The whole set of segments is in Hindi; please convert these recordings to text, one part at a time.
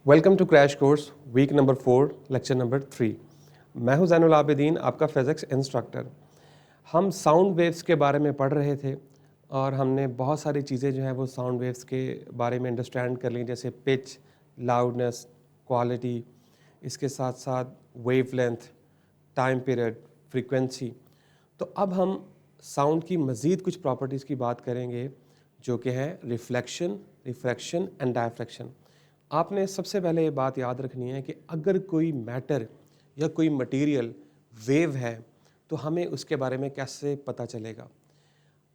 Welcome to crash course week number 4 lecture number 3। मैं हूं ज़ैनुल आबिदीन, आपका फिज़िक्स इंस्ट्रक्टर। हम साउंड वेव्स के बारे में पढ़ रहे थे और हमने बहुत सारी चीज़ें जो हैं वो साउंड वेव्स के बारे में अंडरस्टैंड कर ली, जैसे पिच, लाउडनेस, क्वालिटी, इसके साथ साथ वेवलेंथ, टाइम पीरियड, फ्रीक्वेंसी। तो अब हम साउंड की मज़ीद कुछ प्रॉपर्टीज़ की बात करेंगे जो कि है रिफ्लेक्शन, रिफ्रैक्शन एंड डायफ्रैक्शन। आपने सबसे पहले ये बात याद रखनी है कि अगर कोई मैटर या कोई मटेरियल वेव है तो हमें उसके बारे में कैसे पता चलेगा।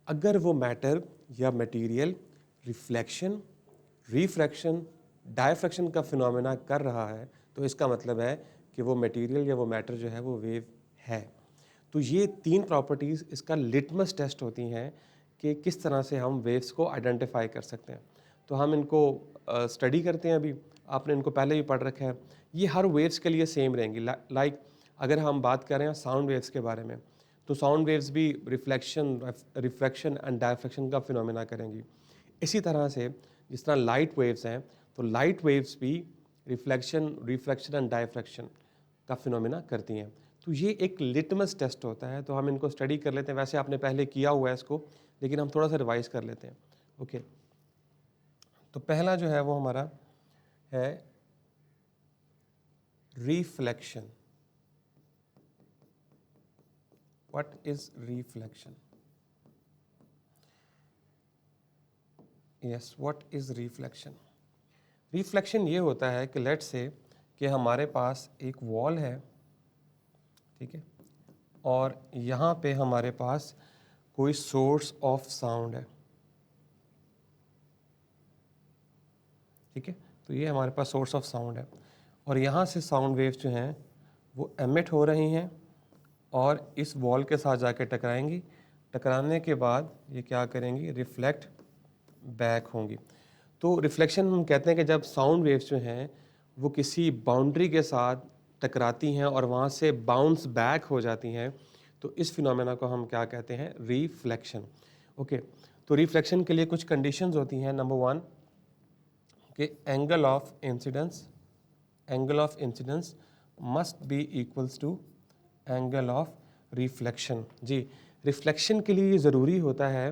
अगर वो मैटर या मटेरियल रिफ्लेक्शन, रिफ्रैक्शन, डायफ्रैक्शन का फिनोमेना कर रहा है तो इसका मतलब है कि वो मटेरियल या वो मैटर जो है वो वेव है। तो ये तीन प्रॉपर्टीज़ इसका लिटमस टेस्ट होती हैं कि किस तरह से हम वेव्स को आइडेंटिफाई कर सकते हैं। तो हम इनको स्टडी करते हैं। अभी आपने इनको पहले भी पढ़ रखा है। ये हर वेव्स के लिए सेम रहेंगी। लाइक अगर हम बात कर रहे हैं साउंड वेव्स के बारे में, तो साउंड वेव्स भी रिफ्लेक्शन, रिफ्रैक्शन एंड डायफ्रैक्शन का फिनोमेना करेंगी। इसी तरह से जिस तरह लाइट वेव्स हैं, तो लाइट वेव्स भी रिफ्लेक्शन, रिफ्रैक्शन एंड डायफ्रैक्शन का फिनोमेना करती हैं। तो ये एक लिटमस टेस्ट होता है, तो हम इनको स्टडी कर लेते हैं। वैसे आपने पहले किया हुआ है इसको, लेकिन हम थोड़ा सा रिवाइज कर लेते हैं। ओके, तो पहला जो है वो हमारा है reflection. What is reflection? Yes, what is reflection? Reflection ये होता है कि लेट्स से कि हमारे पास एक वॉल है, ठीक है, और यहाँ पे हमारे पास कोई सोर्स ऑफ साउंड है, ठीक है। तो ये हमारे पास सोर्स ऑफ साउंड है और यहाँ से साउंड वेव्स जो हैं वो एमिट हो रही हैं और इस वॉल के साथ जाके टकराएंगी। टकराने के बाद ये क्या करेंगी? रिफ्लेक्ट बैक होंगी। तो रिफ्लेक्शन हम कहते हैं कि जब साउंड वेव्स जो हैं वो किसी बाउंड्री के साथ टकराती हैं और वहाँ से बाउंस बैक हो जाती हैं, तो इस फिनोमेना को हम क्या कहते हैं? रिफ्लेक्शन। ओके, तो रिफ्लेक्शन के लिए कुछ कंडीशंस होती हैं। नंबर 1 कि angle of incidence must be equals to angle of reflection. जी, रिफ्लेक्शन के लिए ये ज़रूरी होता है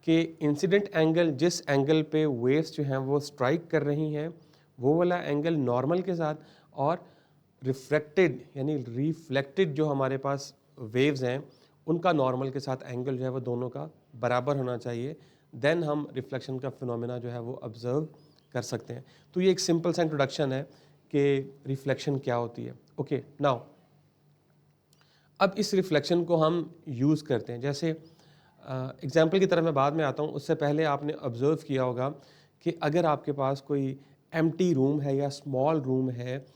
कि इंसिडेंट एंगल, जिस एंगल पे वेव्स जो हैं वो स्ट्राइक कर रही हैं, वो वाला एंगल नॉर्मल के साथ, और रिफ्लेक्टेड यानी रिफ्लेक्टेड जो हमारे पास वेव्स हैं उनका नॉर्मल के साथ एंगल जो है वो दोनों का बराबर होना चाहिए। देन हम रिफ्लेक्शन का फिनोमेना जो है वो ऑब्जर्व कर सकते हैं। तो ये एक सिंपल सा इंट्रोडक्शन है कि रिफ्लेक्शन क्या होती है। ओके, नाउ अब इस रिफ्लेक्शन को हम यूज़ करते हैं। जैसे एग्जाम्पल की तरफ मैं बाद में आता हूँ, उससे पहले आपने ऑब्ज़र्व किया होगा कि अगर आपके पास कोई एम्प्टी रूम है या स्मॉल रूम है,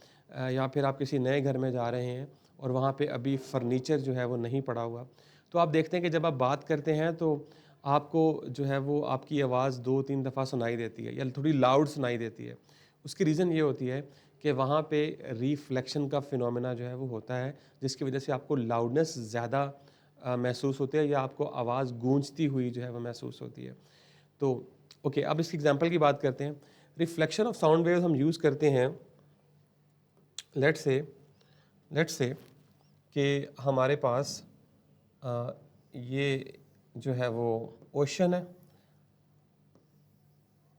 या फिर आप किसी नए घर में जा रहे हैं और वहाँ पे अभी फर्नीचर जो है वो नहीं पड़ा हुआ, तो आप देखते हैं कि जब आप बात करते हैं तो आपको जो है वो आपकी आवाज़ 2-3 दफ़ा सुनाई देती है या थोड़ी लाउड सुनाई देती है। उसकी रीज़न ये होती है कि वहाँ पे रिफ्लेक्शन का फिनोमेना जो है वो होता है, जिसकी वजह से आपको लाउडनेस ज़्यादा महसूस होती है या आपको आवाज़ गूंजती हुई जो है वो महसूस होती है। तो ओके, अब इस एग्जांपल की बात करते हैं। रिफ्लेक्शन ऑफ साउंड वेव्स हम यूज़ करते हैं। लेट्स से कि हमारे पास ये जो है वो ओशन है।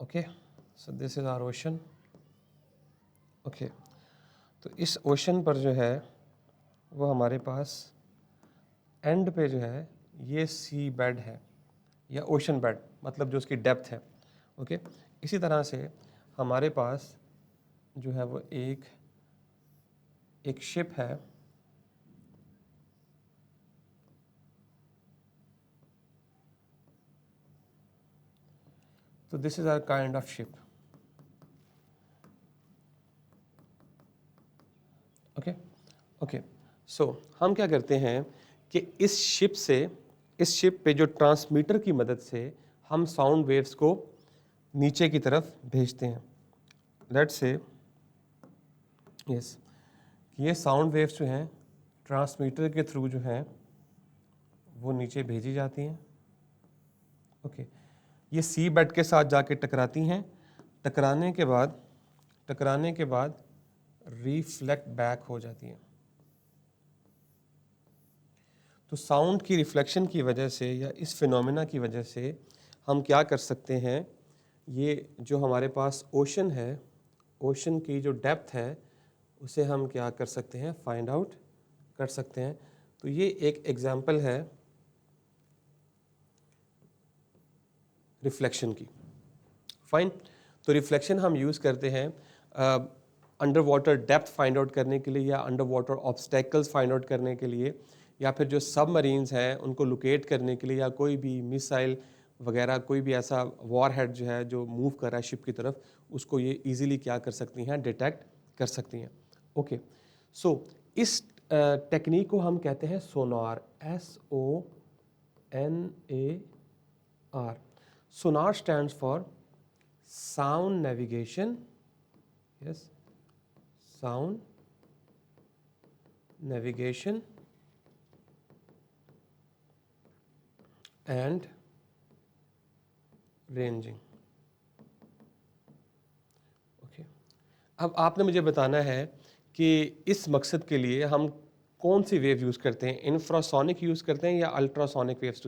Okay, so this is our ocean. Okay, तो इस ओशन पर जो है वो हमारे पास एंड पे जो है ये सी बेड है या ओशन बेड, मतलब जो उसकी डेप्थ है। ओके, इसी तरह से हमारे पास जो है वो एक शिप है, तो this is our kind of ship. Okay okay, so हम क्या करते हैं कि इस शिप पे जो ट्रांसमीटर की मदद से हम साउंड वेव्स को नीचे की तरफ भेजते हैं। लेट्स से यस, ये साउंड वेव्स जो हैं ट्रांसमीटर के थ्रू जो हैं वो नीचे भेजी जाती हैं। ओके, ये सी बेड के साथ जाके टकराती हैं। टकराने के बाद टकराने के बाद रिफ्लेक्ट बैक हो जाती हैं। तो साउंड की रिफ्लेक्शन की वजह से या इस फिनोमेना की वजह से हम क्या कर सकते हैं, ये जो हमारे पास ओशन है, ओशन की जो डेप्थ है उसे हम क्या कर सकते हैं, फाइंड आउट कर सकते हैं। तो ये एक एग्जांपल है रिफ्लेक्शन की। फाइन। तो रिफ्लेक्शन हम यूज़ करते हैं under water depth find out करने के लिए, या under water obstacles find out करने के लिए, या फिर जो सबमरीन्स हैं उनको लोकेट करने के लिए, या कोई भी मिसाइल वगैरह कोई भी ऐसा वॉर हेड जो है जो मूव कर रहा है शिप की तरफ, उसको ये इजीली क्या कर सकती हैं, डिटेक्ट कर सकती हैं। ओके, सो इस टेक्निक को हम कहते हैं सोनार, SONAR। Sonar stands for sound navigation, yes, sound navigation and ranging। Okay, अब आपने मुझे बताना है कि इस मकसद के लिए हम कौन सी वेव यूज़ करते हैं, इंफ्रासोनिक यूज़ करते हैं या अल्ट्रासोनिक वेव्स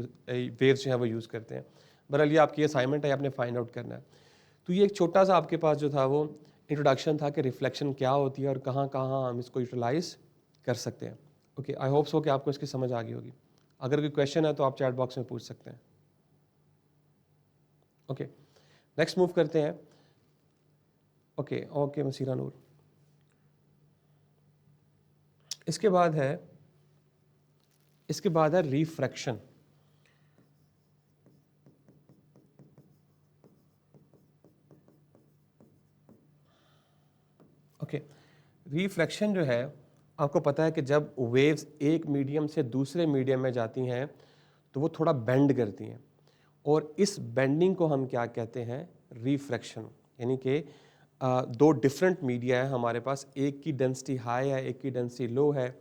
जो है वो यूज़ करते हैं। बहरहाल ये आपकी असाइनमेंट है, आपने फाइंड आउट करना है। तो ये एक छोटा सा आपके पास जो था वो इंट्रोडक्शन था कि रिफ्लेक्शन क्या होती है और कहाँ कहाँ हम इसको यूटिलाइज कर सकते हैं। ओके, आई होप सो कि आपको इसकी समझ आ गई होगी। अगर कोई क्वेश्चन है तो आप चैट बॉक्स में पूछ सकते हैं। ओके, नेक्स्ट मूव करते हैं। ओके मसीरा नूर। इसके बाद है रिफ्रैक्शन। ओके, रिफ्रैक्शन जो है, आपको पता है कि जब वेव्स एक मीडियम से दूसरे मीडियम में जाती हैं तो वो थोड़ा बेंड करती हैं, और इस बेंडिंग को हम क्या कहते हैं, रिफ्रैक्शन। यानी कि दो डिफरेंट मीडिया है हमारे पास, एक की डेंसिटी हाई है, एक की डेंसिटी लो है।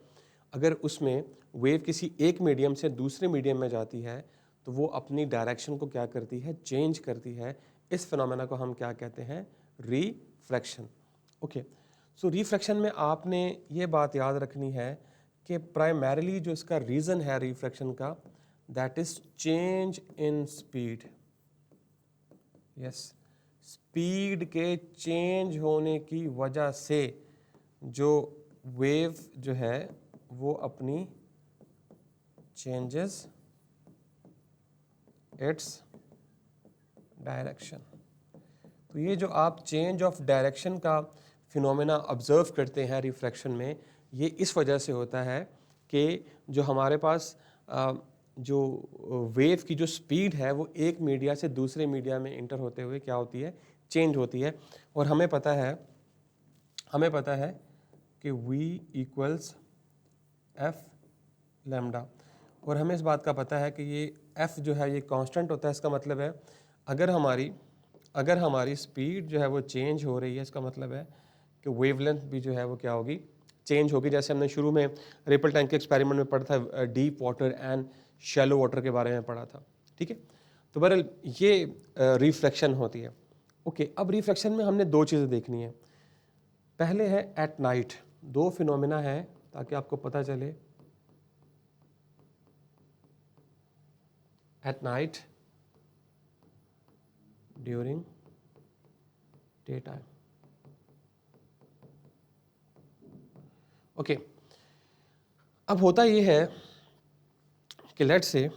अगर उसमें वेव किसी एक मीडियम से दूसरे मीडियम में जाती है तो वो अपनी डायरेक्शन को क्या करती है, चेंज करती है। इस फिनोमेना को हम क्या कहते हैं, रिफ्रैक्शन। ओके, सो रिफ्रैक्शन में आपने ये बात याद रखनी है कि प्राइमरीली जो इसका रीज़न है रिफ्रैक्शन का, that is change in speed. Yes, speed के चेंज होने की वजह से जो वेव जो है वो अपनी चेंजेस इट्स डायरेक्शन। तो ये जो आप चेंज ऑफ डायरेक्शन का फिनोमेना ऑब्जर्व करते हैं रिफ्रैक्शन में, ये इस वजह से होता है कि जो हमारे पास जो वेव की जो स्पीड है वो एक मीडिया से दूसरे मीडिया में इंटर होते हुए क्या होती है, चेंज होती है। और हमें पता है कि v इक्वल्स एफ लैम्डा, और हमें इस बात का पता है कि ये f जो है ये कांस्टेंट होता है। इसका मतलब है अगर हमारी स्पीड जो है वो चेंज हो रही है, इसका मतलब है कि वेवलेंथ भी जो है वो क्या होगी, चेंज होगी। जैसे हमने शुरू में रिपल टैंक के एक्सपेरिमेंट में पढ़ा था, deep water and shallow water के बारे में पढ़ा था। ठीक है, तो बहरहाल ये रिफ्लेक्शन होती है। ओके, अब रिफ्लेक्शन में हमने दो चीज़ें देखनी है। पहले है एट नाइट, दो फिनोमेना है ताकि आपको पता चले। At night during day time. Okay, अब होता ये है कि लेट से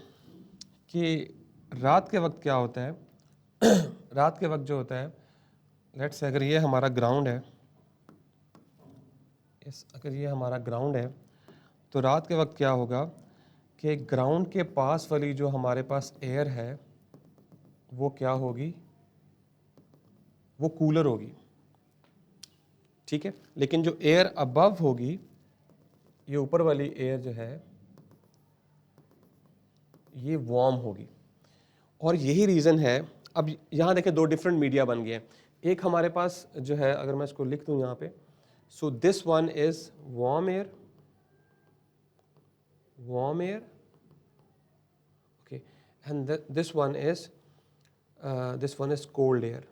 कि रात के वक्त क्या होता है रात के वक्त जो होता है, लेट से अगर ये हमारा ग्राउंड है, अगर ये हमारा ग्राउंड है तो रात के वक्त क्या होगा कि ग्राउंड के पास वाली जो हमारे पास एयर है वो क्या होगी, वो कूलर होगी। ठीक है, लेकिन जो एयर अबव होगी, ये ऊपर वाली एयर जो है ये वार्म होगी। और यही रीज़न है, अब यहाँ देखें दो डिफरेंट मीडिया बन गए हैं। एक हमारे पास जो है, अगर मैं इसको लिख दूँ यहाँ पे, so this one is warm air, okay, and this one is cold air.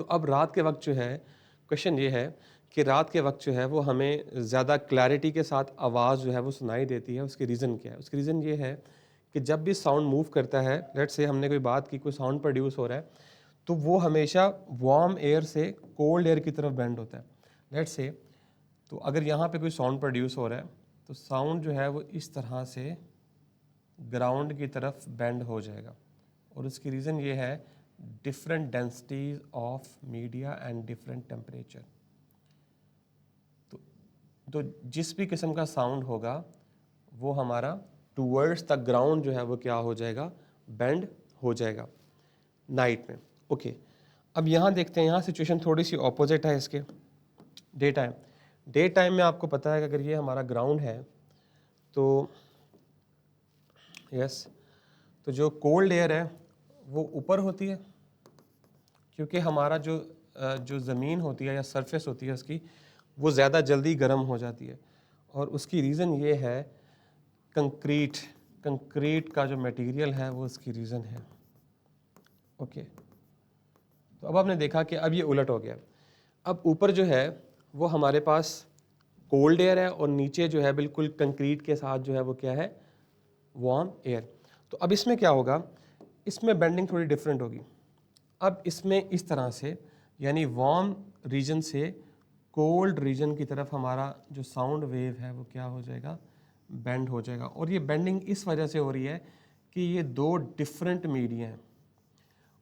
तो अब रात के वक्त जो है क्वेश्चन ये है कि रात के वक्त जो है वो हमें ज़्यादा क्लैरिटी के साथ आवाज़ जो है वो सुनाई देती है। उसकी रीज़न क्या है? उसकी रीज़न ये है कि जब भी साउंड मूव करता है, लेट्स से हमने कोई बात की, कोई साउंड प्रोड्यूस हो रहा है, तो वो हमेशा वार्म एयर से कोल्ड एयर की तरफ बेंड होता है। लेट्स से तो अगर यहाँ पे कोई साउंड प्रोड्यूस हो रहा है तो साउंड जो है वो इस तरह से ग्राउंड की तरफ बेंड हो जाएगा, और उसकी रीज़न ये है different densities of media and different temperature. तो जिस भी किस्म का साउंड होगा वो हमारा टूवर्ड्स द ग्राउंड जो है वो क्या हो जाएगा, बेंड हो जाएगा नाइट में। ओके, अब यहाँ देखते हैं, यहाँ सिचुएशन थोड़ी सी ऑपोजिट है इसके। डे टाइम में आपको पता है कि अगर ये हमारा ग्राउंड है तो यस, तो जो कोल्ड एयर है वो ऊपर होती है, क्योंकि हमारा जो ज़मीन होती है या सरफेस होती है उसकी, वो ज़्यादा जल्दी गर्म हो जाती है। और उसकी रीज़न ये है कंक्रीट का जो मटेरियल है वो उसकी रीज़न है। ओके, तो अब आपने देखा कि अब ये उलट हो गया। अब ऊपर जो है वो हमारे पास कोल्ड एयर है और नीचे जो है बिल्कुल कंक्रीट के साथ जो है वो क्या है, वार्म एयर। तो अब इसमें क्या होगा, इसमें बेंडिंग थोड़ी डिफरेंट होगी। अब इसमें इस तरह से, यानी वार्म रीजन से कोल्ड रीजन की तरफ हमारा जो साउंड वेव है वो क्या हो जाएगा, बेंड हो जाएगा। और ये बेंडिंग इस वजह से हो रही है कि ये दो डिफरेंट मीडिया हैं,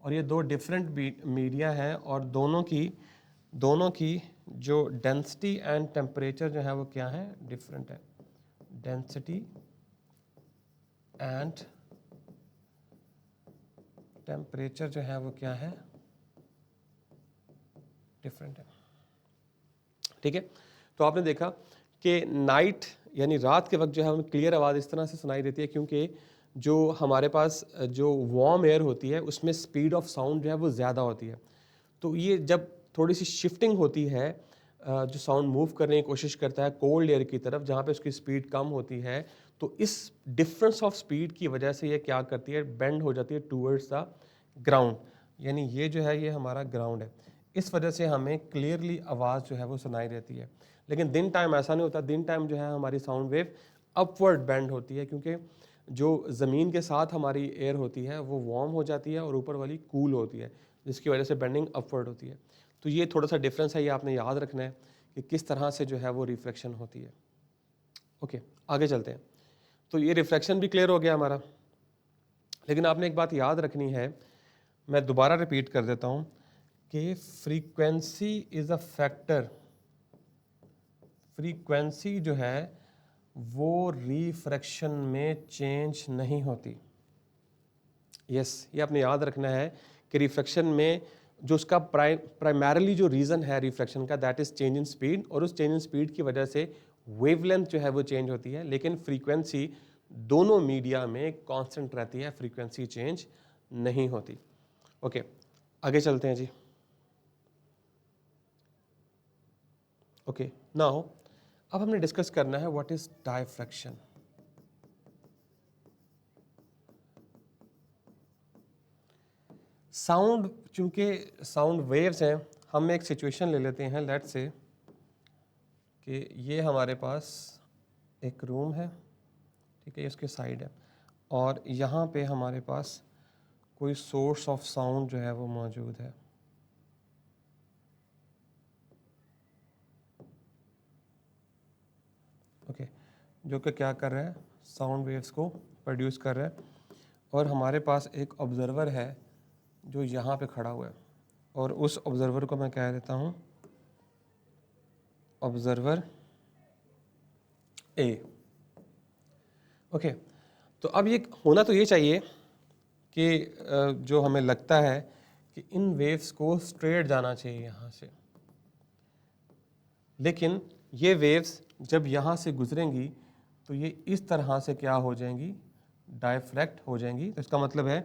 और ये दो डिफरेंट मीडिया हैं, और दोनों की जो डेंसिटी एंड टेम्परेचर जो है वो क्या है, डिफरेंट है। डेंसिटी एंड टेम्परेचर जो है वो क्या है, डिफरेंट है। ठीक है, तो आपने देखा कि नाइट यानी रात के वक्त जो है हमें क्लियर आवाज़ इस तरह से सुनाई देती है, क्योंकि जो हमारे पास जो वार्म एयर होती है उसमें स्पीड ऑफ साउंड जो है वो ज़्यादा होती है। तो ये जब थोड़ी सी शिफ्टिंग होती है, जो साउंड मूव करने की कोशिश करता है कोल्ड एयर की तरफ जहाँ पे उसकी स्पीड कम होती है, तो इस डिफरेंस ऑफ स्पीड की वजह से ये क्या करती है, बेंड हो जाती है टूवर्ड्स द ग्राउंड। यानी ये जो है ये हमारा ग्राउंड है, इस वजह से हमें क्लियरली आवाज़ जो है वो सुनाई देती है। लेकिन दिन टाइम ऐसा नहीं होता, दिन टाइम जो है हमारी साउंड वेव अपवर्ड बेंड होती है, क्योंकि जो ज़मीन के साथ हमारी एयर होती है वो वार्म हो जाती है और ऊपर वाली कूल होती है, जिसकी वजह से बेंडिंग अपवर्ड होती है। तो ये थोड़ा सा डिफरेंस है, ये आपने याद रखना है कि किस तरह से जो है वो रिफ्लेक्शन होती है। ओके, आगे चलते हैं। तो ये रिफ्लेक्शन भी क्लियर हो गया हमारा, लेकिन आपने एक बात याद रखनी है, मैं दोबारा रिपीट कर देता हूँ कि frequency is a factor. Frequency जो है वो रिफ्रैक्शन में चेंज नहीं होती। ये आपने याद रखना है कि रिफ्रैक्शन में जो उसका प्राइमरीली जो रीज़न है रिफ्रैक्शन का, that is change in speed, और उस चेंज इन स्पीड की वजह से वेवलेंथ जो है वो चेंज होती है। लेकिन फ्रीक्वेंसी दोनों मीडिया में कांस्टेंट रहती है, फ्रीक्वेंसी चेंज नहीं होती। ओके, आगे चलते हैं जी। ओके, नाउ अब हमने डिस्कस करना है व्हाट इज डायफ्रैक्शन। साउंड, चूंकि साउंड वेव्स हैं, हम एक सिचुएशन ले लेते हैं, लेट्स से कि ये हमारे पास एक रूम है, ठीक है, ये उसके साइड है, और यहाँ पे हमारे पास कोई सोर्स ऑफ साउंड जो है वो मौजूद है। ओके, जो कि क्या कर रहा है, साउंड वेव्स को प्रोड्यूस कर रहा है, और हमारे पास एक ऑब्जर्वर है जो यहाँ पे खड़ा हुआ है, और उस ऑब्जर्वर को मैं कह देता हूँ ऑब्जर्वर ए। ओके, तो अब ये होना तो ये चाहिए कि जो हमें लगता है कि इन वेव्स को स्ट्रेट जाना चाहिए यहाँ से, लेकिन ये वेव्स जब यहाँ से गुजरेंगी तो ये इस तरह से क्या हो जाएंगी, डायफ्रैक्ट हो जाएंगी। तो इसका मतलब है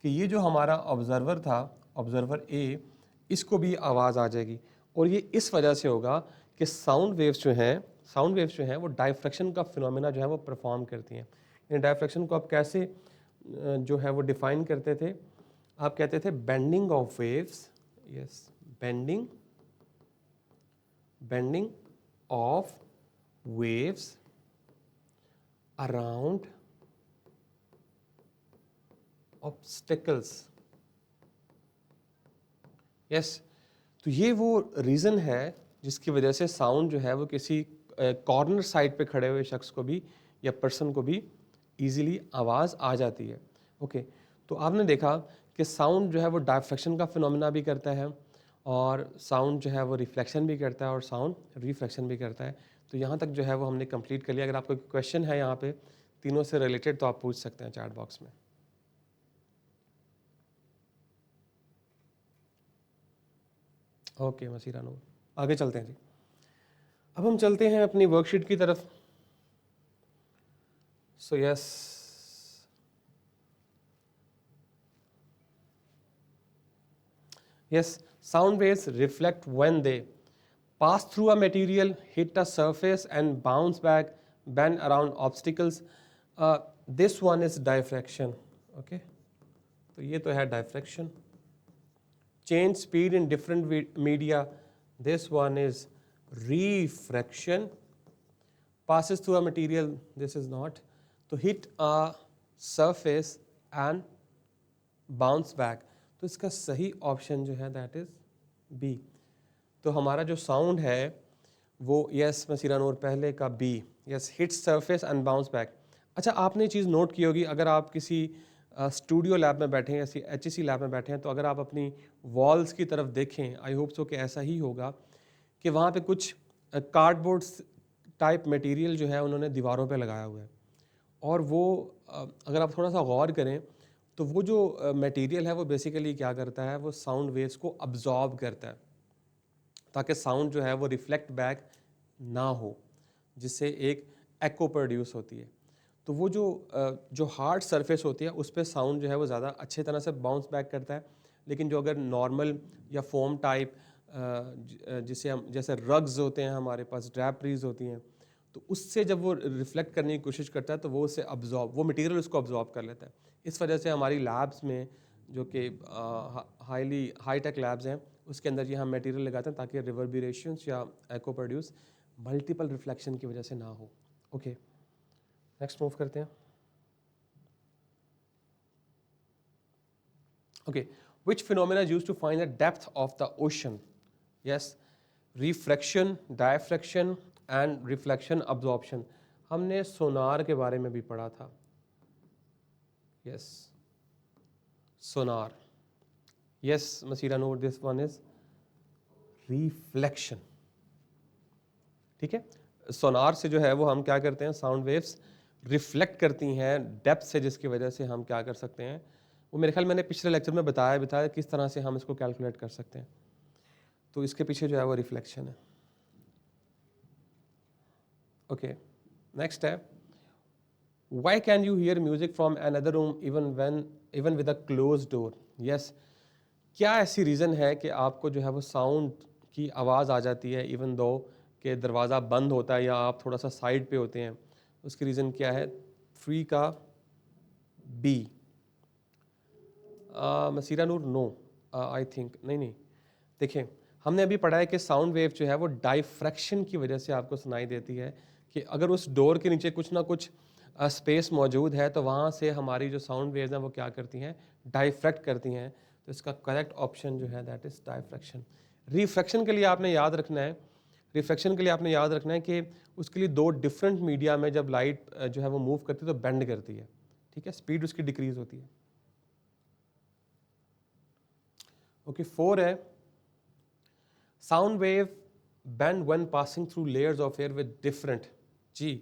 कि ये जो हमारा ऑब्जर्वर था, ऑब्जर्वर ए, इसको भी आवाज़ आ जाएगी, और ये इस वजह से होगा कि साउंड वेव्स जो हैं वो डायफ्रैक्शन का फिनोमेना जो है वो परफॉर्म करती हैं। इन डायफ्रैक्शन को आप कैसे जो है वो डिफाइन करते थे, आप कहते थे bending of waves, yes, bending of waves around obstacles. Yes, तो ये वो रीज़न है जिसकी वजह से साउंड जो है वो किसी कॉर्नर साइड पे खड़े हुए शख्स को भी या पर्सन को भी ईजिली आवाज़ आ जाती है. ओके, तो आपने देखा कि साउंड जो है वो डायफ्रैक्शन का फिनोमेना भी करता है, और साउंड जो है वो रिफ्लेक्शन भी करता है, और साउंड रिफ्लेक्शन भी करता है. तो यहाँ तक जो है वो हमने कंप्लीट कर लिया. अगर आपको क्वेश्चन है यहाँ पे तीनों से रिलेटेड तो आप पूछ सकते हैं चैट बॉक्स में. ओके मसीरा नूर, आगे चलते हैं जी. अब हम चलते हैं अपनी वर्कशीट की तरफ. So yes, sound waves reflect when they pass through a material, hit a surface and bounce back, bend around obstacles. This one is diffraction. Okay, तो ये तो है diffraction. Change speed in different media. This one is refraction. Passes through a material. This is not. To hit a surface and bounce back. तो इसका सही ऑप्शन जो है दैट इज बी. तो हमारा जो साउंड है वो यस मसीरा नूर पहले का B, yes hit surface and bounce back. अच्छा, आपने ये चीज़ नोट की होगी, अगर आप किसी स्टूडियो लैब में बैठे हैं, ऐसी HEC लैब में बैठे हैं, तो अगर आप अपनी वॉल्स की तरफ देखें, आई होप सो कि ऐसा ही होगा कि वहाँ पे कुछ कार्डबोर्ड टाइप मटेरियल जो है उन्होंने दीवारों पे लगाया हुआ है. और वो अगर आप थोड़ा सा गौर करें तो वो जो मटेरियल है वो बेसिकली क्या करता है, वो साउंड वेव्स को अब्जॉर्ब करता है ताकि साउंड जो है वो रिफ्लेक्ट बैक ना हो, जिससे एक एको प्रोड्यूस होती है. तो वो जो हार्ड सरफेस होती है उस पर साउंड जो है वो ज़्यादा अच्छे तरह से बाउंस बैक करता है. लेकिन जो अगर नॉर्मल या फोम टाइप जिसे हम जैसे रग्स होते हैं, हमारे पास ड्रैपरीज होती हैं, तो उससे जब वो रिफ्लेक्ट करने की कोशिश करता है तो वो उसे वो मटेरियल उसको अब्जॉर्ब कर लेता है. इस वजह से हमारी लैब्स में जो कि हाई टेक लैब्स हैं उसके अंदर ये हम मटेरियल लगाते हैं ताकि रिवर्बरेशंस या एको प्रोड्यूस मल्टीपल रिफ्लेक्शन की वजह से ना हो. ओके, नेक्स्ट मूव करते हैं. Okay, which phenomena is used to find the depth of the ocean? Yes, refraction, diffraction and reflection absorption. हमने सोनार के बारे में भी पढ़ा था. Yes, sonar. Yes, Masira Noor, this one is reflection. ठीक है, सोनार से जो है वो हम क्या करते हैं, साउंड वेव्स रिफ्लेक्ट करती हैं डेप्थ से, जिसकी वजह से हम क्या कर सकते हैं, वो मेरे ख्याल मैंने पिछले लेक्चर में बताया किस तरह से हम इसको कैलकुलेट कर सकते हैं. तो इसके पीछे जो है वो रिफ्लेक्शन है. ओके, नेक्स्ट है, Why can you hear music from another room even with a closed door? Yes, क्या ऐसी रीज़न है कि आपको जो है वो साउंड की आवाज़ आ जाती है इवन दो कि दरवाज़ा बंद होता है या आप थोड़ा सा साइड पे होते हैं? उसकी रीज़न क्या है? 3 का B. Maseera Noor no, I think नहीं. देखें, हमने अभी पढ़ा है कि साउंड वेव जो है वो डाइफ्रैक्शन की वजह से आपको सुनाई देती है, कि अगर उस डोर के नीचे कुछ ना कुछ स्पेस मौजूद है तो वहाँ से हमारी जो साउंड वेव्स हैं वो क्या करती हैं, डाइफ्रैक्ट करती हैं. तो इसका करेक्ट ऑप्शन जो है दैट इज़ डाइफ्रैक्शन. रिफ्रैक्शन के लिए आपने याद रखना है, कि उसके लिए दो डिफरेंट मीडिया में जब लाइट जो है वो मूव करती है तो बेंड करती है. ठीक है, स्पीड उसकी डिक्रीज होती है. ओके, 4 है, sound wave bend when passing through layers of air with different. जी,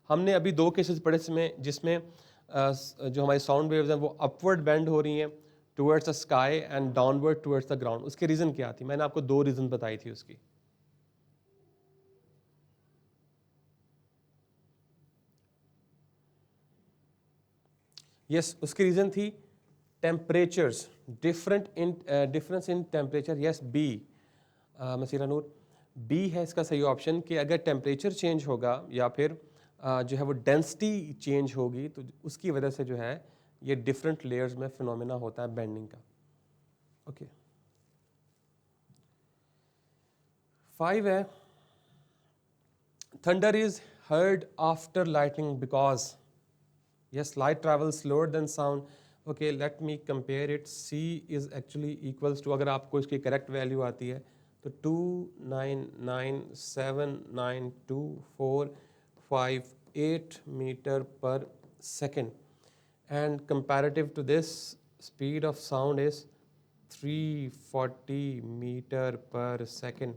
हमने अभी 2 केसेस पढ़े जिसमें जो हमारी साउंड वेव्स हैं वो अपवर्ड बेंड हो रही हैं towards the sky and downward towards the ground. उसकी रीज़न क्या थी? मैंने आपको 2 रीज़न बताई थी उसकी. यस, उसकी रीज़न थी temperatures, difference in temperature. Yes, B. Maseera Noor, B है इसका सही ऑप्शन, कि अगर टेम्परेचर चेंज होगा या फिर जो है वो डेंसिटी चेंज होगी तो उसकी वजह से जो है ये डिफरेंट लेयर्स में फिनोमेना होता है बेंडिंग का. ओके, 5 है, thunder is heard after lightning because yes, light travels slower than sound. Okay, let me compare it. C is actually equals to, अगर आपको इसकी करेक्ट वैल्यू आती है तो 299,792,458 मीटर पर second, and comparative to this speed of sound is 340 metre पर सेकेंड.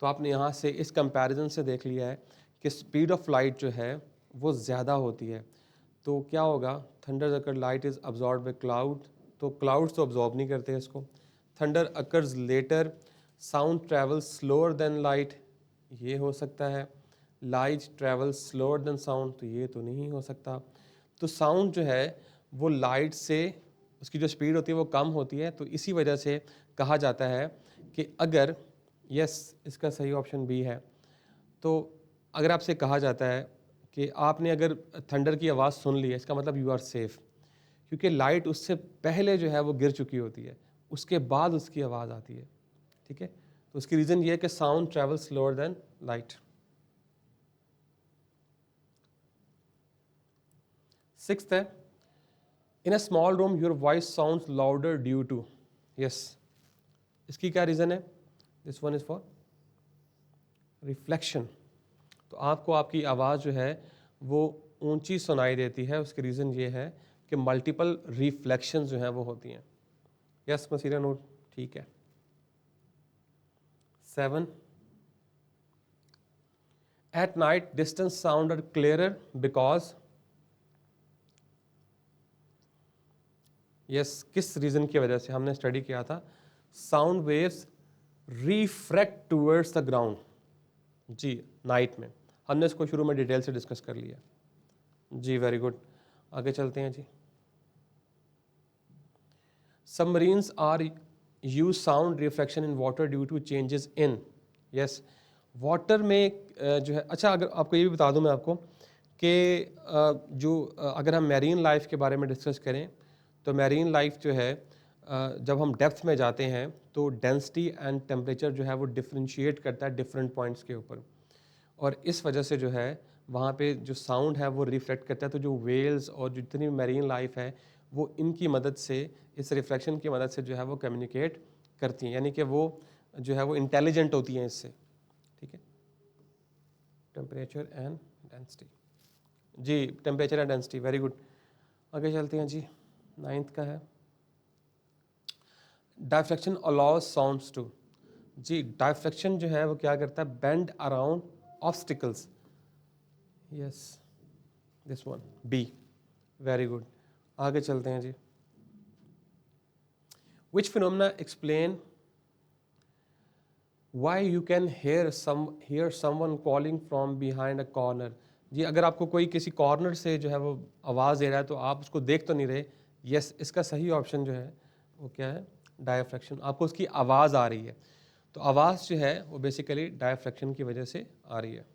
तो आपने यहाँ से इस कंपैरिजन से देख लिया है कि स्पीड ऑफ लाइट जो है वो ज़्यादा होती है. तो क्या होगा, thunder occur light is absorb by cloud, तो क्लाउड्स तो अब्जॉर्ब नहीं करते इसको. Thunder occurs later, sound travel slower than light, ये हो सकता है. Light travel slower than sound, तो ये तो नहीं हो सकता. तो साउंड जो है वो लाइट से उसकी जो स्पीड होती है वो कम होती है. तो इसी वजह से कहा जाता है कि अगर इसका सही ऑप्शन बी है. तो अगर आपसे कहा जाता है कि आपने अगर थंडर की आवाज़ सुन ली है, इसका मतलब यू आर सेफ, क्योंकि लाइट उससे पहले जो है वो गिर चुकी होती है, उसके बाद उसकी आवाज़ आती है. ठीक है, तो उसकी रीज़न ये है कि sound travel slower than light. 6th है, in a small room your voice sounds louder due to. इसकी क्या रीज़न है? This one is for reflection. तो आपको आपकी आवाज़ जो है वो ऊंची सुनाई देती है. उसकी रीज़न ये है कि मल्टीपल रिफ्लेक्शन जो हैं वो होती हैं. यस मसीरा नोट, ठीक है. 7, at night distance sound are clearer because. किस रीज़न की वजह से? हमने स्टडी किया था, sound waves refract towards the ground. जी, नाइट में हमने इसको शुरू में डिटेल से डिस्कस कर लिया. जी, वेरी गुड. आगे चलते हैं जी. Submarines are use sound reflection in water due to changes in. Water में जो है, अच्छा अगर आपको ये भी बता दूं मैं आपको कि अगर हम मैरीन लाइफ के बारे में डिस्कस करें तो मैरीन लाइफ जो है जब हम डेप्थ में जाते हैं तो डेंसिटी एंड टेम्परेचर जो है वो डिफ्रेंशिएट करता है डिफरेंट पॉइंट्स के ऊपर, और इस वजह से जो है वहाँ पे जो साउंड है वो रिफ्लेक्ट करता है. तो जो वेल्स और जितनी मैरीन लाइफ है वो इनकी मदद से, इस रिफ्लेक्शन की मदद से जो है वो कम्युनिकेट करती हैं, यानी कि वो जो है वो इंटेलिजेंट होती हैं इससे. ठीक है, टेम्परेचर एंड डेंसिटी. जी, temperature and density, very good. आगे चलते हैं जी. 9th का है, डायफ्लेक्शन अलाउज साउंड्स टू. जी, डायफ्लेक्शन जो है वो क्या करता है, bend around obstacles. This one, B, very good. आगे चलते हैं जी. Which phenomena explain why you can hear someone calling from behind a corner. जी, अगर आपको कोई किसी कॉर्नर से जो है वो आवाज़ दे रहा है तो आप उसको देख तो नहीं रहे. इसका सही ऑप्शन जो है वो क्या है, डायफ्लेक्शन. आपको उसकी आवाज़ आ रही है, तो आवाज़ जो है वो बेसिकली डायफ्लेक्शन की वजह से आ रही है.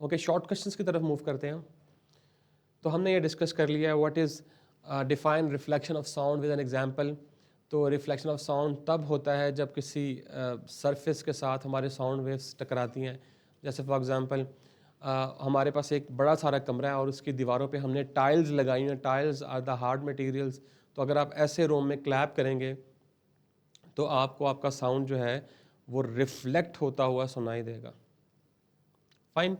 ओके, शॉर्ट क्वेश्चंस की तरफ मूव करते हैं. तो हमने ये डिस्कस कर लिया है what is define reflection of sound with an example. तो रिफ्लेक्शन ऑफ साउंड तब होता है जब किसी सरफेस के साथ हमारे साउंड वेव्स टकराती हैं. जैसे फॉर एग्जांपल हमारे पास एक बड़ा सारा कमरा है और उसकी दीवारों पे हमने टाइल्स लगाई हैं. Tiles are the hard materials. तो अगर आप ऐसे रूम में क्लैप करेंगे तो आपको आपका साउंड जो है वो रिफ्लेक्ट होता हुआ सुनाई देगा. फाइन.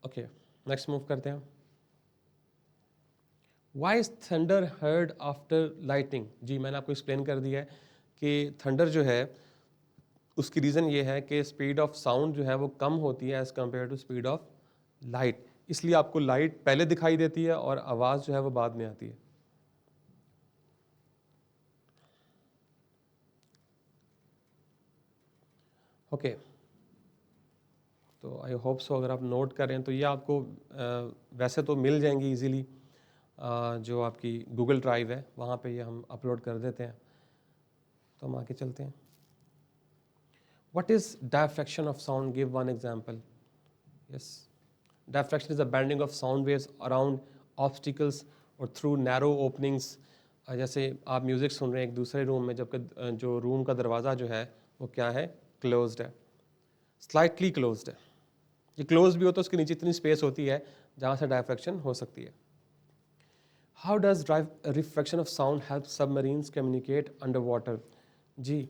ओके, नेक्स्ट मूव करते हैं. Why is thunder heard after lightning. जी, मैंने आपको एक्सप्लेन कर दिया है कि थंडर जो है उसकी रीज़न ये है कि स्पीड ऑफ साउंड जो है वो कम होती है as compare to speed of light. इसलिए आपको लाइट पहले दिखाई देती है और आवाज़ जो है वो बाद में आती है. ओके, तो आई होप सो अगर आप नोट करें तो ये आपको वैसे तो मिल जाएंगी इजीली. जो आपकी गूगल ड्राइव है वहाँ पे ये हम अपलोड कर देते हैं. तो हम आगे चलते हैं. What is diffraction of sound? Give one example. Yes. Diffraction is the bending of sound waves around obstacles or through narrow openings. जैसे आप म्यूज़िक सुन रहे हैं एक दूसरे रूम में, जबकि जो रूम का दरवाज़ा जो है वो क्या है, क्लोज्ड है, स्लाइटली क्लोज्ड है। ये क्लोज भी हो तो उसके नीचे इतनी स्पेस होती है जहाँ से डायफ्रैक्शन हो सकती है। How does refraction of sound help submarines communicate under water? जी,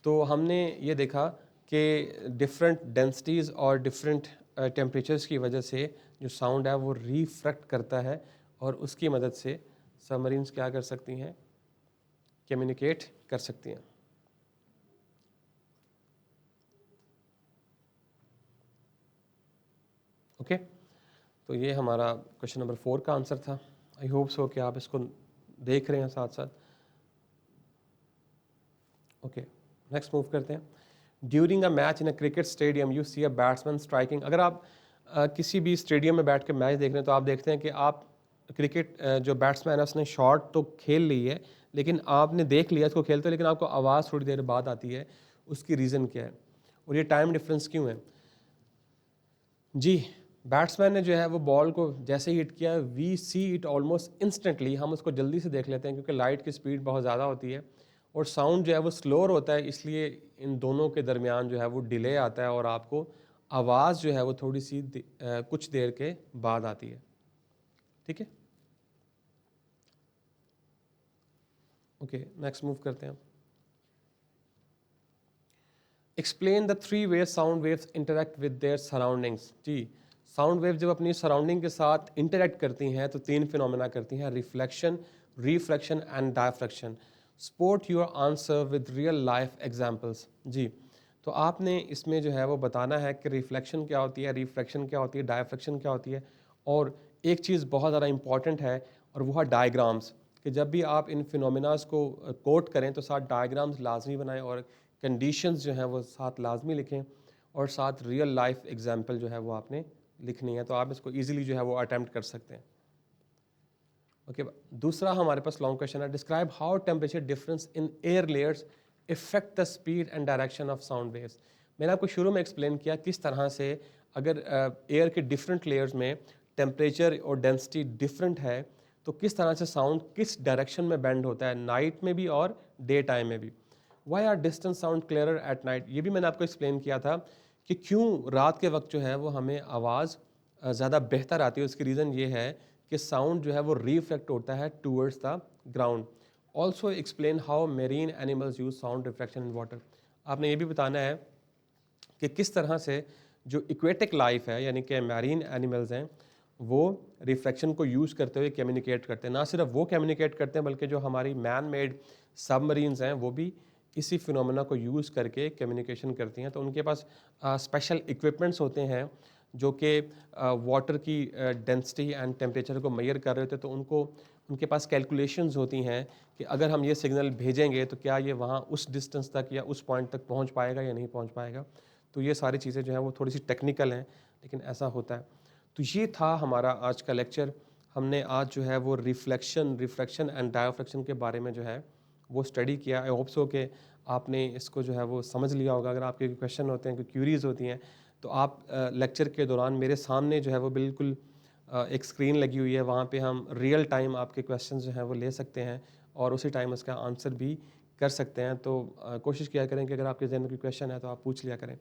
तो हमने ये देखा कि डिफरेंट डेंसिटीज़ और डिफरेंट टेम्परेचर्स की वजह से जो साउंड है वो रिफ्रैक्ट करता है, और उसकी मदद से सबमरीन्स क्या कर सकती हैं, कम्युनिकेट कर सकती हैं। ओके, तो ये हमारा क्वेश्चन नंबर 4 का आंसर था। आई होप सो कि आप इसको देख रहे हैं साथ साथ। ओके, नेक्स्ट मूव करते हैं। During a match in a cricket stadium you see a batsman striking. अगर आप किसी भी स्टेडियम में बैठ के मैच देख रहे हैं तो आप देखते हैं कि आप क्रिकेट जो बैट्समैन है उसने शॉट तो खेल ली है, लेकिन आपने देख लिया इसको खेलते, लेकिन आपको आवाज़ थोड़ी देर बाद आती है। उसकी रीज़न क्या है और ये टाइम डिफरेंस क्यों है? जी, बैट्समैन ने जो है वो बॉल को जैसे ही हिट किया, we see it almost instantly, हम उसको जल्दी से देख लेते हैं क्योंकि लाइट की स्पीड बहुत ज़्यादा होती है और साउंड जो है वो स्लोअर होता है, इसलिए इन दोनों के दरमियान जो है वो डिले आता है और आपको आवाज़ जो है वो थोड़ी सी कुछ देर के बाद आती है। ठीक है, ओके, नेक्स्ट मूव करते हैं। Explain the 3 ways sound waves interact with their surroundings. जी, साउंड वेव जब अपनी सराउंडिंग के साथ इंटरेक्ट करती हैं तो 3 फिनोमेना करती हैं, reflection, refraction and diffraction. Support your answer with real life examples. जी, तो आपने इसमें जो है वो बताना है कि रिफ्लेक्शन क्या होती है, रिफ्रैक्शन क्या होती है, डायफ्रैक्शन क्या होती है, और एक चीज़ बहुत ज़्यादा इंपॉर्टेंट है और वो है डायग्राम्स, कि जब भी आप इन फिनोमेनास को कोट करें तो साथ डायग्राम्स लाजमी बनाएं और कंडीशंस जो हैं वो साथ लाजमी लिखें और साथ रियल लाइफ एग्जांपल जो है वो आपने लिखनी है, तो आप इसको इजीली जो है वो अटेम्प्ट कर सकते हैं। ओके, दूसरा हमारे पास लॉन्ग क्वेश्चन है, describe how temperature difference in air layers effect the speed and direction of sound waves. मैंने आपको शुरू में एक्सप्लेन किया किस तरह से अगर एयर के डिफरेंट लेयर्स में टेम्परेचर और डेंसिटी डिफरेंट है तो किस तरह से साउंड किस डायरेक्शन में बेंड होता है, नाइट में भी और डे टाइम में भी। Why are distance sound clearer at night, ये भी मैंने आपको एक्सप्लेन किया था कि क्यों रात के वक्त जो है वो हमें आवाज़ ज़्यादा बेहतर आती है। उसकी रीज़न ये है कि साउंड जो है वो रिफ्लेक्ट होता है towards the ground. Also explain how marine animals use sound reflection in water. आपने ये भी बताना है कि किस तरह से जो इक्वेटिक लाइफ है यानी कि मैरीन एनिमल्स हैं वो रिफ्लेक्शन को यूज़ करते हुए कम्युनिकेट करते हैं। ना सिर्फ वो कम्युनिकेट करते हैं बल्कि जो हमारी मैन मेड सबमरीन्स हैं वो भी इसी फिनोमेना को यूज़ करके कम्युनिकेशन करती हैं। तो उनके पास स्पेशल इक्विपमेंट्स होते हैं जो कि वाटर की डेंसिटी एंड टेम्परेचर को मेजर कर रहे होते हैं, तो उनके पास कैलकुलेशंस होती हैं कि अगर हम ये सिग्नल भेजेंगे तो क्या ये वहाँ उस डिस्टेंस तक या उस पॉइंट तक पहुँच पाएगा या नहीं पहुँच पाएगा। तो ये सारी चीज़ें जो हैं वो थोड़ी सी टेक्निकल हैं, लेकिन ऐसा होता है। तो ये था हमारा आज का लेक्चर। हमने आज जो है वो रिफ्लेक्शन, रिफ्रैक्शन एंड डायफ्रैक्शन के बारे में जो है वो स्टडी किया। आई होप सो कि आपने इसको जो है वो समझ लिया होगा। अगर आपके क्वेश्चन होते हैं, कोई क्यूरीज होती हैं, तो आप लेक्चर के दौरान मेरे सामने जो है वो बिल्कुल एक स्क्रीन लगी हुई है, वहाँ पे हम रियल टाइम आपके क्वेश्चन जो हैं वो ले सकते हैं और उसी टाइम उसका आंसर भी कर सकते हैं। तो कोशिश किया करें कि अगर आपके जहन में कोई क्वेश्चन है तो आप पूछ लिया करें।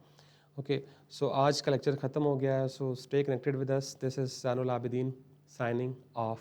ओके, सो आज का लेक्चर ख़त्म हो गया है। So stay connected with us. This is Zainul Abidin signing off.